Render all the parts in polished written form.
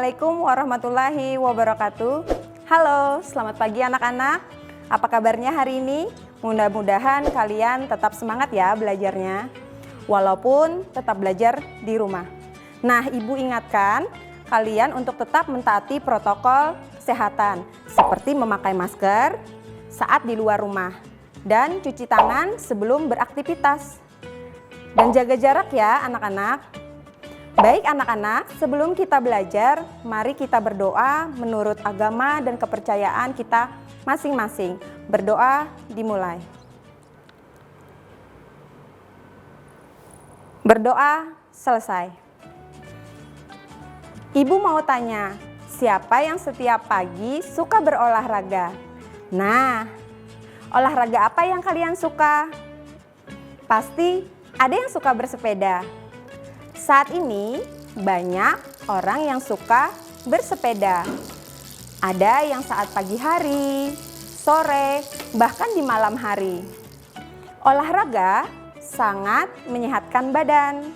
Assalamualaikum warahmatullahi wabarakatuh. Halo, selamat pagi anak-anak. Apa kabarnya hari ini? Mudah-mudahan kalian tetap semangat ya belajarnya, walaupun tetap belajar di rumah. Nah, Ibu ingatkan kalian untuk tetap mentaati protokol kesehatan, seperti memakai masker saat di luar rumah dan cuci tangan sebelum beraktivitas. Dan jaga jarak ya anak-anak. Baik anak-anak, sebelum kita belajar, mari kita berdoa menurut agama dan kepercayaan kita masing-masing. Berdoa dimulai. Berdoa selesai. Ibu mau tanya, siapa yang setiap pagi suka berolahraga? Nah, olahraga apa yang kalian suka? Pasti ada yang suka bersepeda. Saat ini banyak orang yang suka bersepeda. Ada yang saat pagi hari, sore, bahkan di malam hari. Olahraga sangat menyehatkan badan.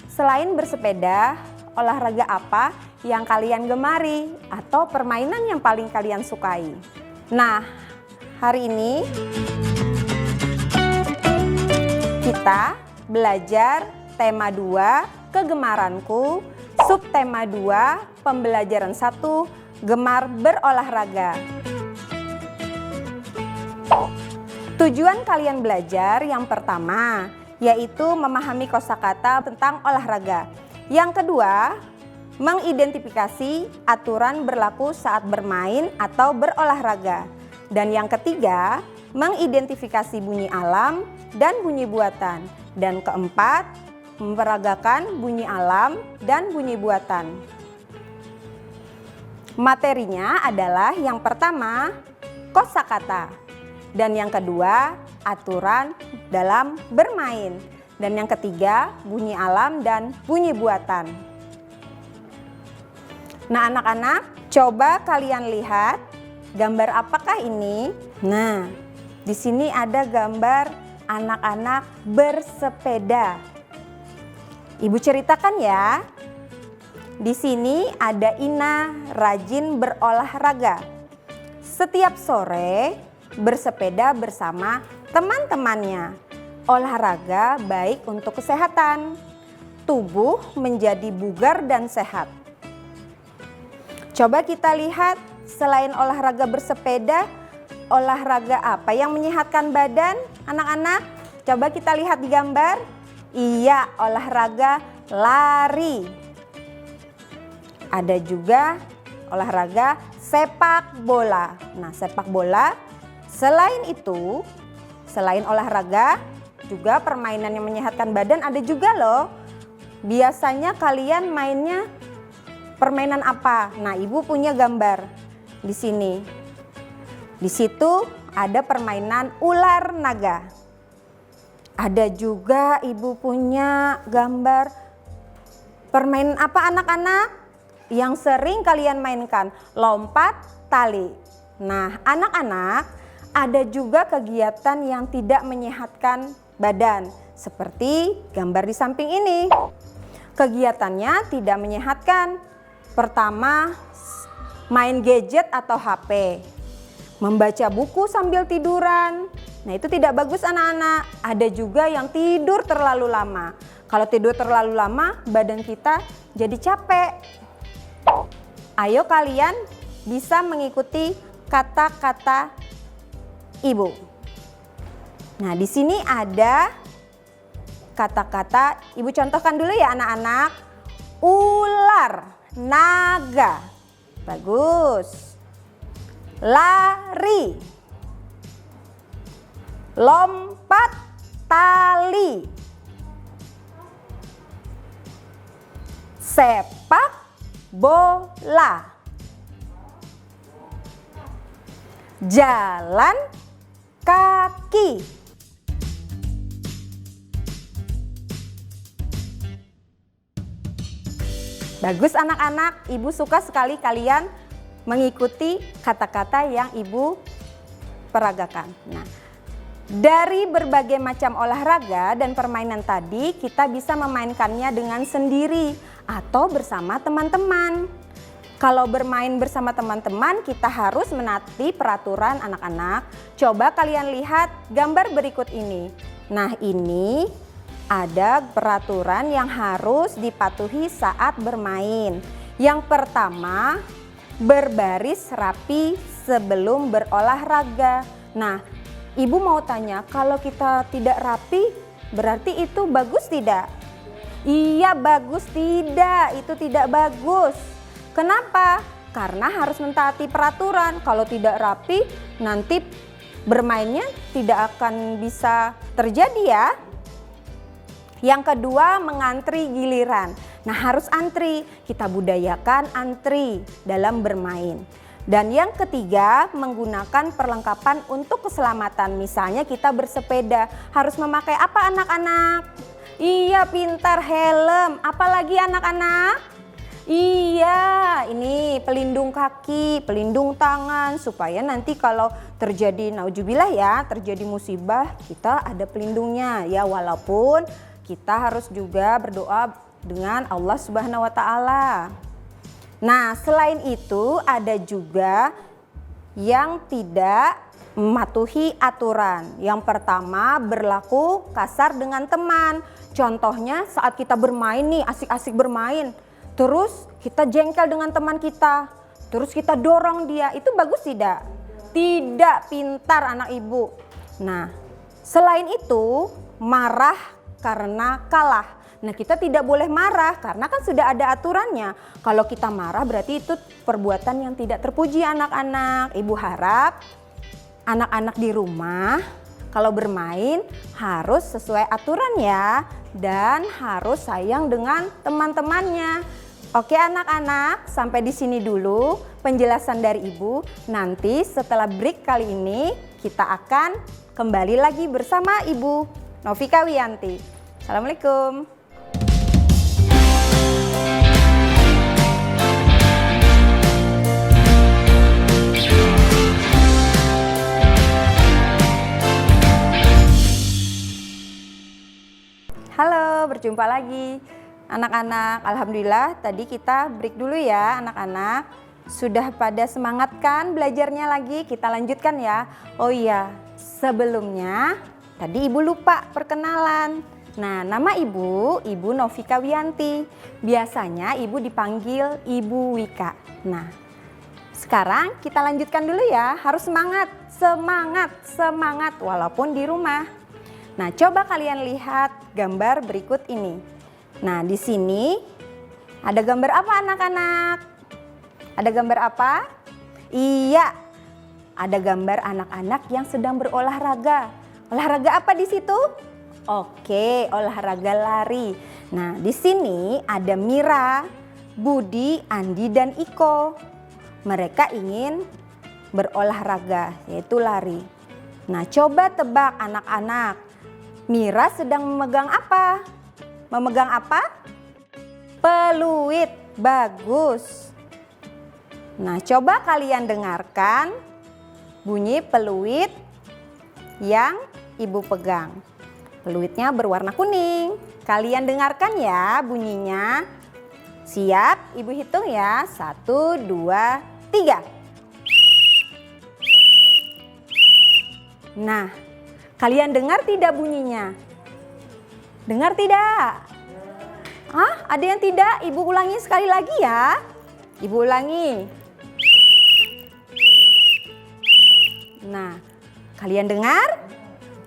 Selain bersepeda, olahraga apa yang kalian gemari atau permainan yang paling kalian sukai? Nah, hari ini kita belajar tema 2, kegemaranku, subtema 2, pembelajaran 1, gemar berolahraga. Tujuan kalian belajar yang pertama, yaitu memahami kosakata tentang olahraga. Yang kedua, mengidentifikasi aturan berlaku saat bermain atau berolahraga. Dan yang ketiga, mengidentifikasi bunyi alam dan bunyi buatan. Dan keempat, memperagakan bunyi alam dan bunyi buatan. Materinya adalah yang pertama, kosakata. Dan yang kedua, aturan dalam bermain. Dan yang ketiga, bunyi alam dan bunyi buatan. Nah anak-anak, coba kalian lihat gambar apakah ini? Nah, di sini ada gambar anak-anak bersepeda. Ibu ceritakan ya. Di sini ada Ina rajin berolahraga. Setiap sore bersepeda bersama teman-temannya. Olahraga baik untuk kesehatan. Tubuh menjadi bugar dan sehat. Coba kita lihat selain olahraga bersepeda, olahraga apa yang menyehatkan badan anak-anak? Coba kita lihat di gambar. Iya, olahraga lari. Ada juga olahraga sepak bola. Nah, sepak bola selain itu, selain olahraga, juga permainan yang menyehatkan badan ada juga loh. Biasanya kalian mainnya permainan apa? Nah, Ibu punya gambar di sini. Di situ ada permainan ular naga. Ada juga Ibu punya gambar permainan apa anak-anak? Yang sering kalian mainkan, lompat tali. Nah anak-anak, ada juga kegiatan yang tidak menyehatkan badan. Seperti gambar di samping ini. Kegiatannya tidak menyehatkan. Pertama, main gadget atau HP. Membaca buku sambil tiduran. Nah itu tidak bagus anak-anak. Ada juga yang tidur terlalu lama. Kalau tidur terlalu lama, badan kita jadi capek. Ayo kalian bisa mengikuti kata-kata Ibu. Nah di sini ada kata-kata, Ibu contohkan dulu ya anak-anak. Ular, naga. Bagus. Lari. Lompat tali. Sepak bola. Jalan kaki. Bagus anak-anak, Ibu suka sekali kalian mengikuti kata-kata yang Ibu peragakan. Nah, dari berbagai macam olahraga dan permainan tadi, kita bisa memainkannya dengan sendiri atau bersama teman-teman. Kalau bermain bersama teman-teman kita harus menaati peraturan anak-anak. Coba kalian lihat gambar berikut ini. Nah, ini ada peraturan yang harus dipatuhi saat bermain. Yang pertama, berbaris rapi sebelum berolahraga. Nah, ibu mau tanya, kalau kita tidak rapi berarti itu bagus tidak? Iya, bagus tidak, itu tidak bagus. Kenapa? Karena harus mentaati peraturan. Kalau tidak rapi nanti bermainnya tidak akan bisa terjadi ya. Yang kedua, mengantri giliran. Nah, harus antri. Kita budayakan antri dalam bermain. Dan yang ketiga, menggunakan perlengkapan untuk keselamatan. Misalnya kita bersepeda, harus memakai apa anak-anak? Iya, pintar, helm. Apalagi anak-anak? Iya, ini pelindung kaki, pelindung tangan, supaya nanti kalau terjadi nauzubillah ya, terjadi musibah, kita ada pelindungnya ya, walaupun kita harus juga berdoa dengan Allah Subhanahu wa taala. Nah, selain itu ada juga yang tidak mematuhi aturan. Yang pertama, berlaku kasar dengan teman. Contohnya saat kita bermain nih, asik-asik bermain, terus kita jengkel dengan teman kita, terus kita dorong dia, itu bagus tidak? Tidak, pintar anak ibu. Nah, selain itu marah karena kalah. Nah, kita tidak boleh marah karena kan sudah ada aturannya. Kalau kita marah berarti itu perbuatan yang tidak terpuji anak-anak. Ibu harap anak-anak di rumah kalau bermain harus sesuai aturan ya, dan harus sayang dengan teman-temannya. Oke anak-anak, sampai di sini dulu penjelasan dari ibu. Nanti setelah break kali ini kita akan kembali lagi bersama Ibu Novika Wiyanti. Assalamualaikum. Halo, berjumpa lagi. Anak-anak, alhamdulillah tadi kita break dulu ya anak-anak. Sudah pada semangat kan belajarnya lagi? Kita lanjutkan ya. Oh iya, sebelumnya tadi ibu lupa perkenalan. Nah, nama ibu, Ibu Novika Wiyanti. Biasanya ibu dipanggil Ibu Wika. Nah, sekarang kita lanjutkan dulu ya. Harus semangat, semangat, semangat walaupun di rumah. Nah, coba kalian lihat gambar berikut ini. Nah, di sini ada gambar apa anak-anak? Ada gambar apa? Iya, ada gambar anak-anak yang sedang berolahraga. Olahraga apa di situ? Oke, olahraga lari. Nah, di sini ada Mira, Budi, Andi, dan Iko. Mereka ingin berolahraga, yaitu lari. Nah, coba tebak anak-anak. Mira sedang memegang apa? Memegang apa? Peluit. Bagus. Nah, coba kalian dengarkan bunyi peluit yang ibu pegang. Peluitnya berwarna kuning. Kalian dengarkan ya bunyinya. Siap? Ibu hitung ya. 1, 2, 3. Nah, kalian dengar tidak bunyinya? Dengar tidak? Hah? Ada yang tidak? Ibu ulangi sekali lagi ya. Ibu ulangi. Nah, kalian dengar?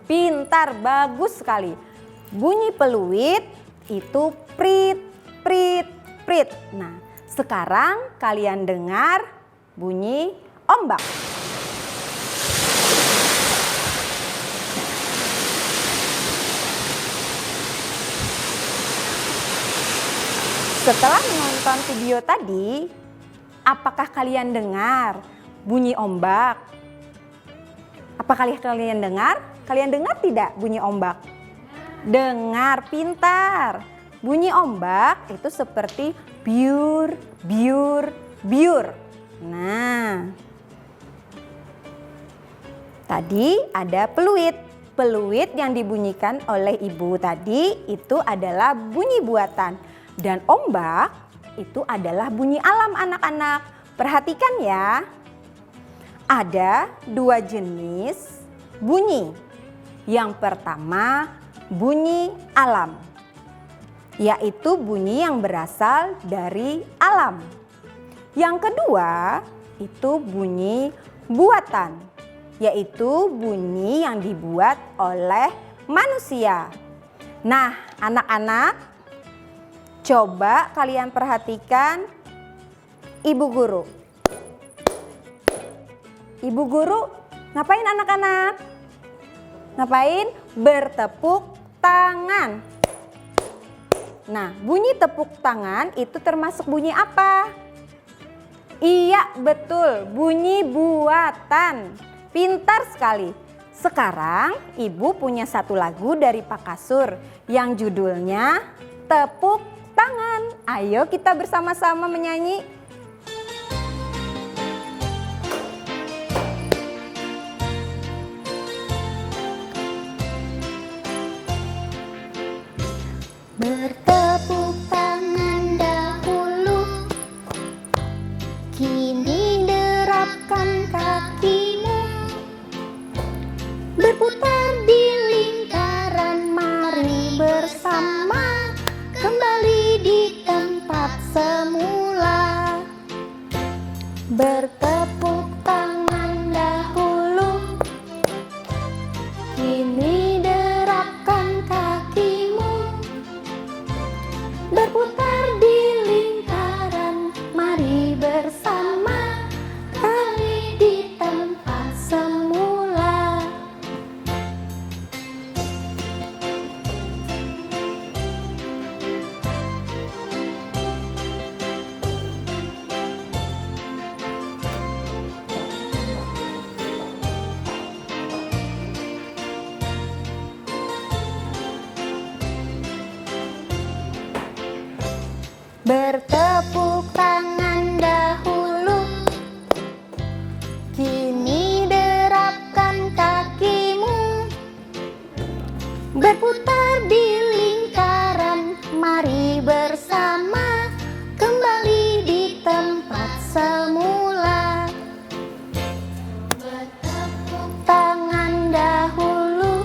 Pintar, bagus sekali. Bunyi peluit itu prit, prit, prit. Nah, sekarang kalian dengar bunyi ombak. Setelah menonton video tadi, apakah kalian dengar bunyi ombak? Apakah kalian dengar? Kalian dengar tidak bunyi ombak? Dengar, pintar. Bunyi ombak itu seperti biur, biur, biur. Nah, tadi ada peluit. Peluit yang dibunyikan oleh ibu tadi itu adalah bunyi buatan. Dan ombak itu adalah bunyi alam anak-anak. Perhatikan ya. Ada dua jenis bunyi. Yang pertama bunyi alam, yaitu bunyi yang berasal dari alam. Yang kedua itu bunyi buatan, yaitu bunyi yang dibuat oleh manusia. Nah, anak-anak, coba kalian perhatikan ibu guru. Ibu guru ngapain anak-anak? Ngapain? Bertepuk tangan. Nah, bunyi tepuk tangan itu termasuk bunyi apa? Iya, betul, bunyi buatan. Pintar sekali. Sekarang ibu punya satu lagu dari Pak Kasur yang judulnya Tepuk Tangan. Ayo kita bersama-sama menyanyi. Bertepuk tangan dahulu, kini derapkan kakimu. Berputar di lingkaran, mari bersama kembali di tempat semula. Bertepuk tangan dahulu, kini derapkan kakimu. Berputar di lingkaran, mari bersama kembali di tempat semula. Bertepuk tangan dahulu, kini derapkan kakimu. Berputar di lingkaran, mari bersama kembali di tempat semula. Bertepuk tangan dahulu,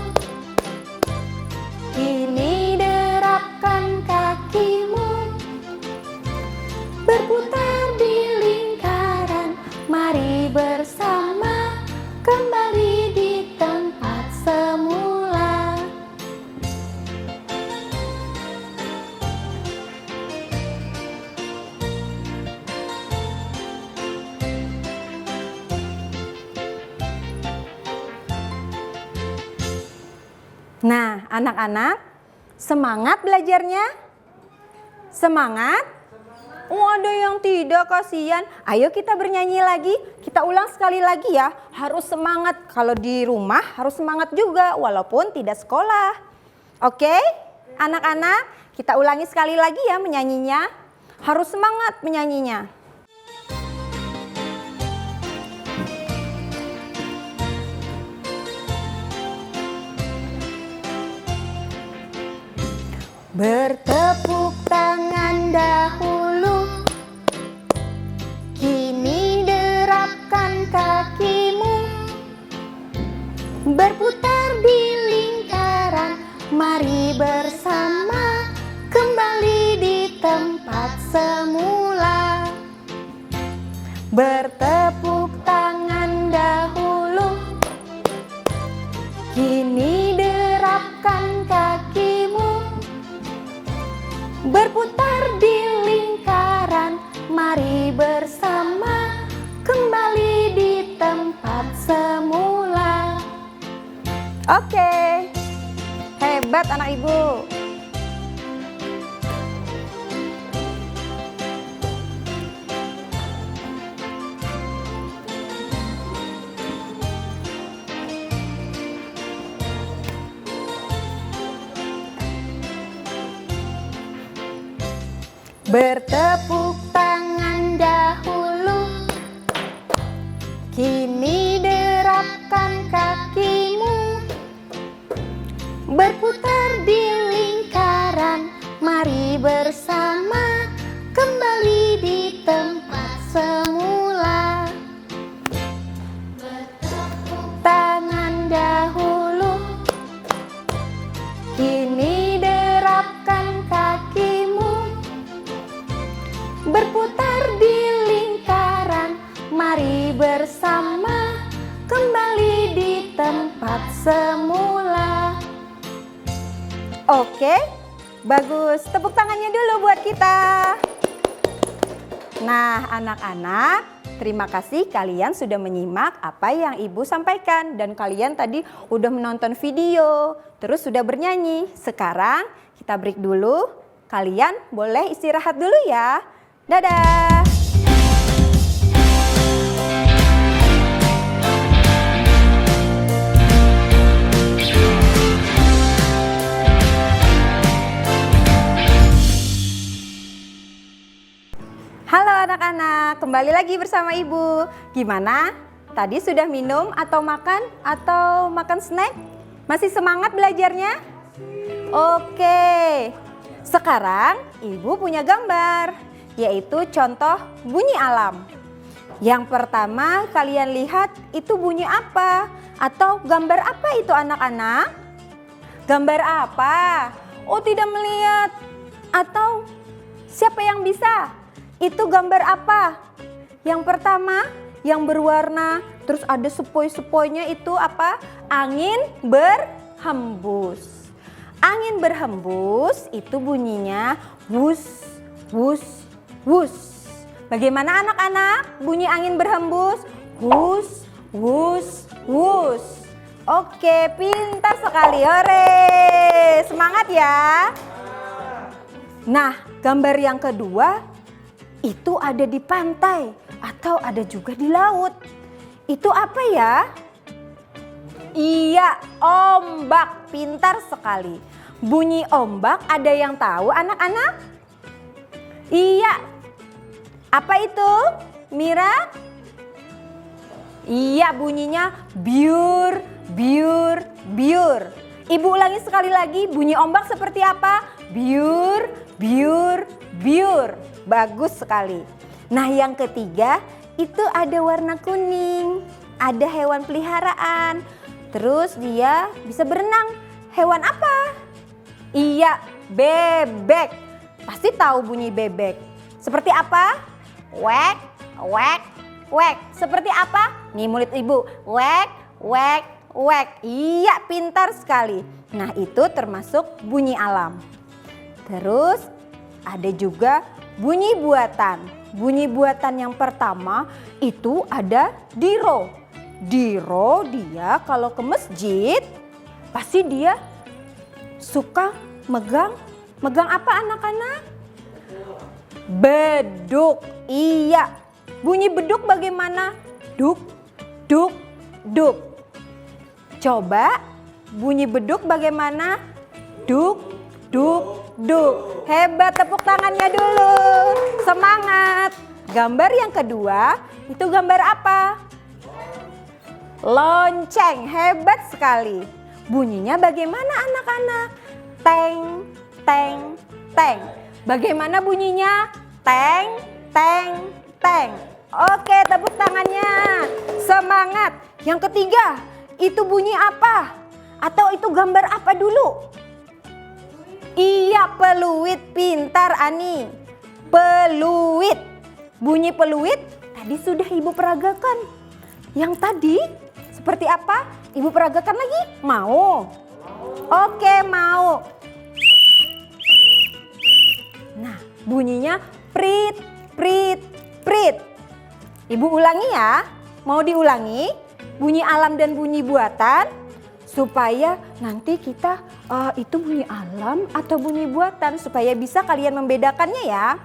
kini derapkan kakimu. Berputar di lingkaran, mari bersama kembali di tempat semula. Nah, anak-anak, semangat belajarnya? Semangat? Oh, ada yang tidak, kasihan. Ayo kita bernyanyi lagi. Kita ulang sekali lagi ya. Harus semangat. Kalau di rumah harus semangat juga walaupun tidak sekolah. Oke? Anak-anak, kita ulangi sekali lagi ya menyanyinya. Harus semangat menyanyinya. Bertepuk tangan dahulu, kini derapkan kakimu. Berputar di lingkaran, mari bersama kembali di tempat semula. Bertepuk tangan dahulu, kini derapkan kakimu. Berputar di lingkaran, mari bersama kembali di tempat semula. Oke. Hebat anak ibu. Bertepuk tangan dahulu, kini derapkan kakimu. Berputar di lingkaran, mari bersama kembali Kini derapkan kakimu, berputar di lingkaran, mari bersama kembali di tempat semula. Oke, bagus. Tepuk tangannya dulu buat kita. Nah, anak-anak, terima kasih kalian sudah menyimak apa yang Ibu sampaikan. Dan kalian tadi udah menonton video, terus sudah bernyanyi. Sekarang kita break dulu. Kalian boleh istirahat dulu ya. Dadah! Halo anak-anak, kembali lagi bersama Ibu. Gimana? Tadi sudah minum atau makan snack? Masih semangat belajarnya? Oke. Sekarang Ibu punya gambar, yaitu contoh bunyi alam. Yang pertama kalian lihat itu bunyi apa? Atau gambar apa itu anak-anak? Gambar apa? Oh, tidak melihat. Atau siapa yang bisa? Itu gambar apa? Yang pertama yang berwarna, terus ada sepoi-sepoinya itu apa? Angin berhembus. Angin berhembus itu bunyinya wus, wus, wus. Bagaimana anak-anak bunyi angin berhembus? Wus, wus, wus. Oke, pintar sekali. Hore, semangat ya. Nah, gambar yang kedua itu ada di pantai atau ada juga di laut. Itu apa ya? Iya, ombak. Pintar sekali. Bunyi ombak ada yang tahu anak-anak? Iya. Apa itu? Mira? Iya, bunyinya biur, biur, biur. Ibu ulangi sekali lagi, bunyi ombak seperti apa? Biur, biur, biur. Bagus sekali. Nah, yang ketiga itu ada warna kuning. Ada hewan peliharaan. Terus dia bisa berenang. Hewan apa? Iya, bebek. Pasti tahu bunyi bebek. Seperti apa? Wek, wek, wek. Seperti apa? Nih mulut ibu. Wek, wek, wek. Iya, pintar sekali. Nah, itu termasuk bunyi alam. Terus ada juga bunyi buatan. Bunyi buatan yang pertama itu ada Diro. Diro dia kalau ke masjid pasti dia suka megang apa anak-anak? Beduk. Iya. Bunyi beduk bagaimana? Duk, duk, duk. Coba bunyi beduk bagaimana? Duk, duk, duk. Hebat, tepuk tangannya dulu. Semangat. Gambar yang kedua itu gambar apa? Lonceng. Hebat sekali. Bunyinya bagaimana anak-anak? Teng, teng, teng. Bagaimana bunyinya? Teng, teng, teng. Oke, tepuk tangannya. Semangat. Yang ketiga, itu bunyi apa? Atau itu gambar apa dulu? Iya, peluit. Pintar Ani. Peluit. Bunyi peluit tadi sudah Ibu peragakan. Yang tadi seperti apa? Ibu peragakan lagi? Mau? Oke, mau. Nah, bunyinya prit, prit, prit. Ibu ulangi ya. Mau diulangi? Bunyi alam dan bunyi buatan. Supaya nanti kita itu bunyi alam atau bunyi buatan. Supaya bisa kalian membedakannya ya.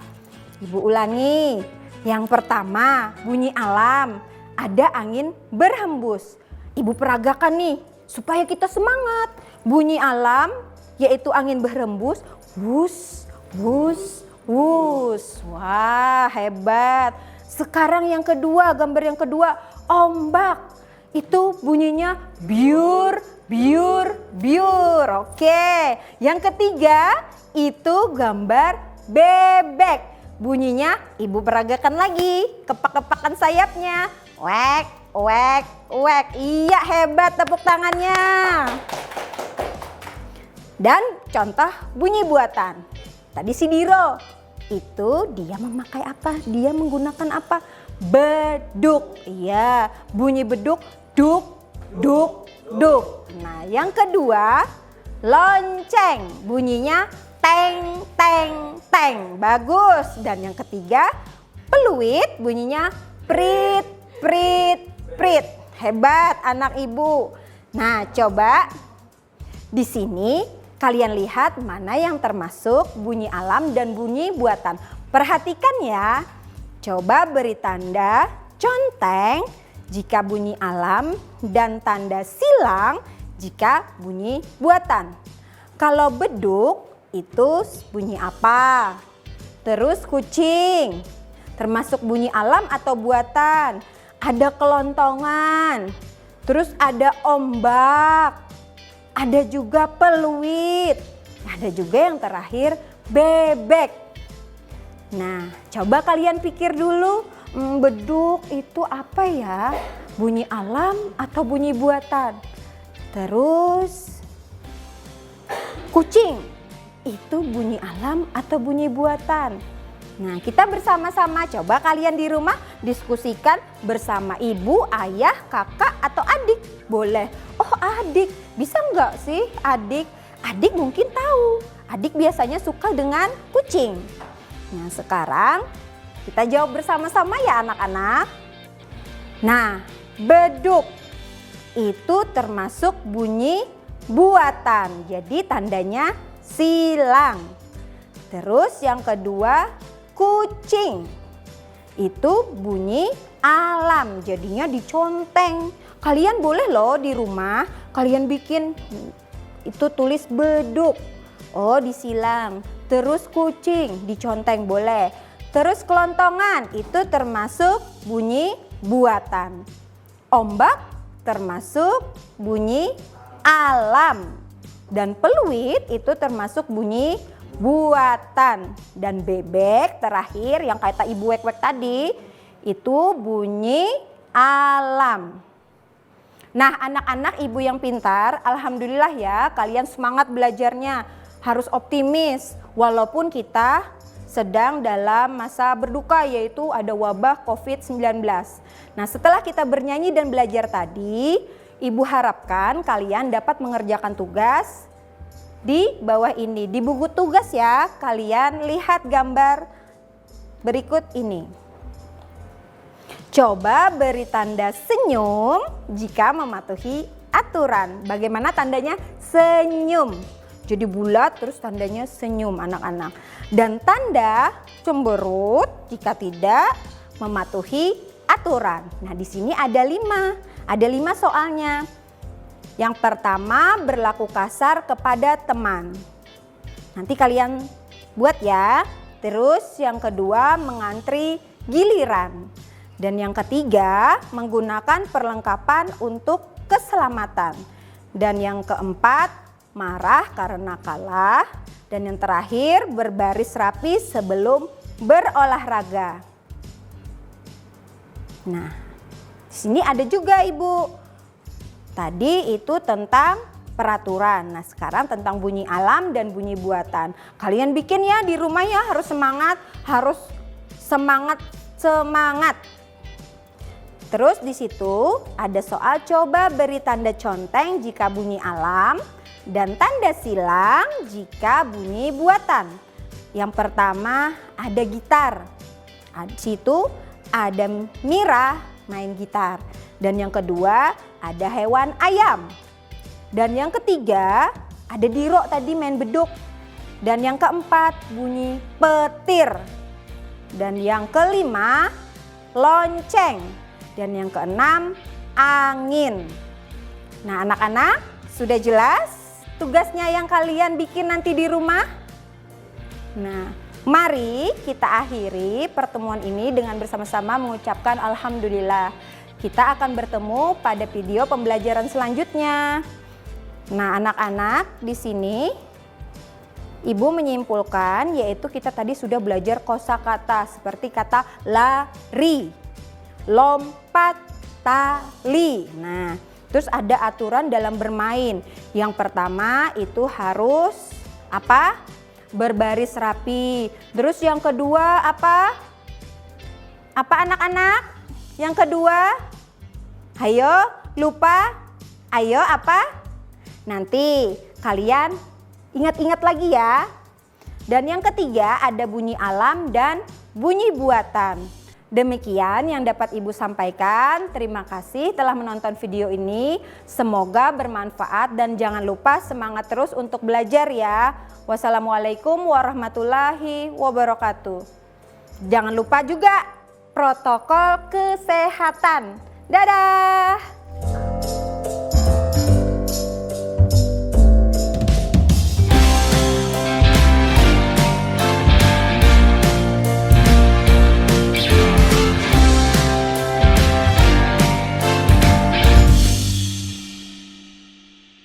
Ibu ulangi. Yang pertama bunyi alam. Ada angin berhembus. Ibu peragakan nih. Supaya kita semangat. Bunyi alam yaitu angin berhembus. Wus, wus, wus. Wah, hebat. Sekarang yang kedua, gambar yang kedua. Ombak. Itu bunyinya biur, biur, biur. Oke. Yang ketiga itu gambar bebek. Bunyinya Ibu peragakan lagi. Kepak-kepakan sayapnya. Wek, wek, wek. Iya, hebat, tepuk tangannya. Dan contoh bunyi buatan. Tadi si Diro, itu dia memakai apa? Dia menggunakan apa? Beduk. Iya, bunyi beduk, duk, duk, duk. Nah, yang kedua, lonceng. Bunyinya teng, teng, teng. Bagus. Dan yang ketiga, peluit. Bunyinya prit, prit, prit. Hebat anak ibu. Nah, coba di sini kalian lihat mana yang termasuk bunyi alam dan bunyi buatan. Perhatikan ya. Coba beri tanda conteng jika bunyi alam dan tanda silang jika bunyi buatan. Kalau beduk itu bunyi apa? Terus kucing termasuk bunyi alam atau buatan? Ada kelontongan, terus ada ombak, ada juga peluit, ada juga yang terakhir bebek. Nah, coba kalian pikir dulu, beduk itu apa ya? Bunyi alam atau bunyi buatan? Terus kucing itu bunyi alam atau bunyi buatan? Nah, kita bersama-sama coba kalian di rumah diskusikan bersama ibu, ayah, kakak atau adik. Boleh. Oh, adik. Bisa nggak sih adik? Adik mungkin tahu. Adik biasanya suka dengan kucing. Nah, sekarang kita jawab bersama-sama ya anak-anak. Nah, beduk itu termasuk bunyi buatan. Jadi tandanya silang. Terus yang kedua, kucing itu bunyi alam, jadinya diconteng. Kalian boleh loh di rumah kalian bikin itu tulis beduk, oh disilang. Terus kucing diconteng boleh. Terus kelontongan itu termasuk bunyi buatan. Ombak termasuk bunyi alam. Dan peluit itu termasuk bunyi buatan. Dan bebek terakhir yang kata ibu wek-wek tadi itu bunyi alam. Nah, anak-anak ibu yang pintar, alhamdulillah ya kalian semangat belajarnya, harus optimis walaupun kita sedang dalam masa berduka yaitu ada wabah COVID-19. Nah, setelah kita bernyanyi dan belajar tadi, ibu harapkan kalian dapat mengerjakan tugas di bawah ini. Di buku tugas ya, kalian lihat gambar berikut ini. Coba beri tanda senyum jika mematuhi aturan. Bagaimana tandanya? Senyum. Jadi bulat terus tandanya senyum anak-anak. Dan tanda cemberut jika tidak mematuhi aturan. Nah, di sini ada 5. Ada 5 soalnya. Yang pertama, berlaku kasar kepada teman. Nanti kalian buat ya. Terus yang kedua, mengantri giliran. Dan yang ketiga, menggunakan perlengkapan untuk keselamatan. Dan yang keempat, marah karena kalah. Dan yang terakhir, berbaris rapi sebelum berolahraga. Nah, di sini ada juga Ibu. Tadi itu tentang peraturan. Nah, sekarang tentang bunyi alam dan bunyi buatan. Kalian bikin ya di rumah ya, harus semangat, semangat. Terus di situ ada soal coba beri tanda conteng jika bunyi alam dan tanda silang jika bunyi buatan. Yang pertama ada gitar. Di situ ada Mira main gitar. Dan yang kedua ada hewan ayam. Dan yang ketiga ada Diro tadi main beduk. Dan yang keempat bunyi petir. Dan yang kelima lonceng. Dan yang keenam angin. Nah, anak-anak sudah jelas tugasnya yang kalian bikin nanti di rumah? Nah, mari kita akhiri pertemuan ini dengan bersama-sama mengucapkan alhamdulillah. Kita akan bertemu pada video pembelajaran selanjutnya. Nah, anak-anak di sini Ibu menyimpulkan yaitu kita tadi sudah belajar kosakata seperti kata lari, lompat, tali. Nah, Terus ada aturan dalam bermain. Yang pertama itu harus apa? Berbaris rapi. Terus yang kedua apa? Apa anak-anak? Yang kedua? Ayo, lupa. Ayo apa? Nanti kalian ingat-ingat lagi ya. Dan yang ketiga ada bunyi alam dan bunyi buatan. Demikian yang dapat Ibu sampaikan. Terima kasih telah menonton video ini. Semoga bermanfaat dan jangan lupa semangat terus untuk belajar ya. Wassalamualaikum warahmatullahi wabarakatuh. Jangan lupa juga protokol kesehatan. Dadah!